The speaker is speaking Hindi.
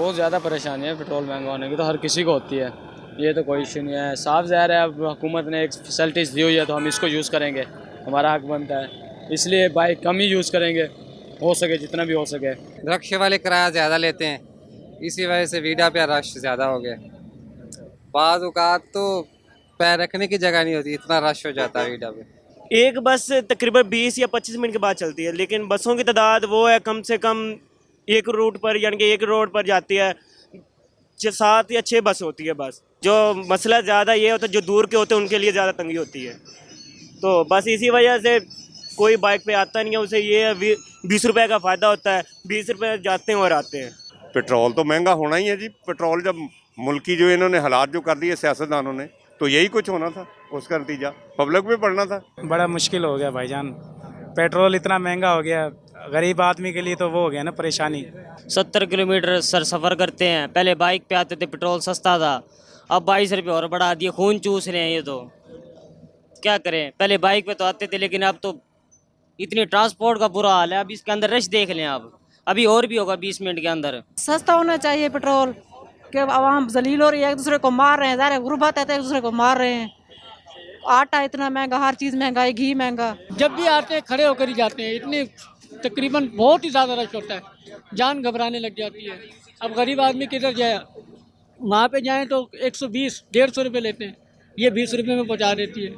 बहुत ज़्यादा परेशानी है पेट्रोल महंगा होने की, तो हर किसी को होती है, ये तो कोई इशू नहीं है। साफ ज़ाहिर है अब हुकूमत ने एक फैसिलिटीज़ दी हुई है तो हम इसको यूज़ करेंगे, हमारा हक बनता है, इसलिए बाइक कम ही यूज़ करेंगे, हो सके जितना भी हो सके। रिक्शे वाले किराया ज़्यादा लेते हैं, इसी वजह से वीडा पे रश ज़्यादा हो गया। बाज़ औक़ात तो पैर रखने की जगह नहीं होती, इतना रश हो जाता है वीडा पे। एक बस तकरीबन 20 या 25 मिनट के बाद चलती है, लेकिन बसों की तादाद वो है कम से कम एक रूट पर, यानी कि एक रोड पर जाती है 7 या 6 बस होती है बस। जो मसला ज़्यादा ये होता है जो दूर के होते हैं उनके लिए ज़्यादा तंगी होती है, तो बस इसी वजह से कोई बाइक पे आता नहीं है, उसे ये 20 रुपये का फ़ायदा होता है, 20 रुपये जाते हैं और आते हैं। पेट्रोल तो महंगा होना ही है जी। पेट्रोल जब मुल्क की जो इन्होंने हालात जो कर दिए सियासतदानों ने, तो यही कुछ होना था, उसका नतीजा पब्लिक में पड़ना था। बड़ा मुश्किल हो गया भाईजान, पेट्रोल इतना महंगा हो गया, गरीब आदमी के लिए तो वो हो गया ना परेशानी। 70 किलोमीटर सफ़र करते हैं, पहले बाइक पे आते थे, पेट्रोल सस्ता था, अब 22 रुपये और बढ़ा दिए, खून चूस रहे हैं ये तो। क्या करें, पहले बाइक पे तो आते थे, लेकिन अब तो इतनी ट्रांसपोर्ट का बुरा हाल है। अब इसके अंदर रश देख लें आप, अभी और भी होगा 20 मिनट के अंदर। सस्ता होना चाहिए पेट्रोल, कि आवाम जलील हो रही है, एक दूसरे को मार रहे हैं, ज़ाहिर है गुर्बत है तो एक दूसरे को मार रहे हैं। आटा इतना महंगा, हर चीज़ महंगा, घी महंगा। जब भी आते हैं खड़े होकर ही जाते हैं, इतने तकरीबन बहुत ही ज़्यादा रश होता है, जान घबराने लग जाती है। अब गरीब आदमी किधर जाए, वहाँ पे जाएं तो 120-150 रुपये लेते हैं, ये 20 रुपये में पहुँचा देती है।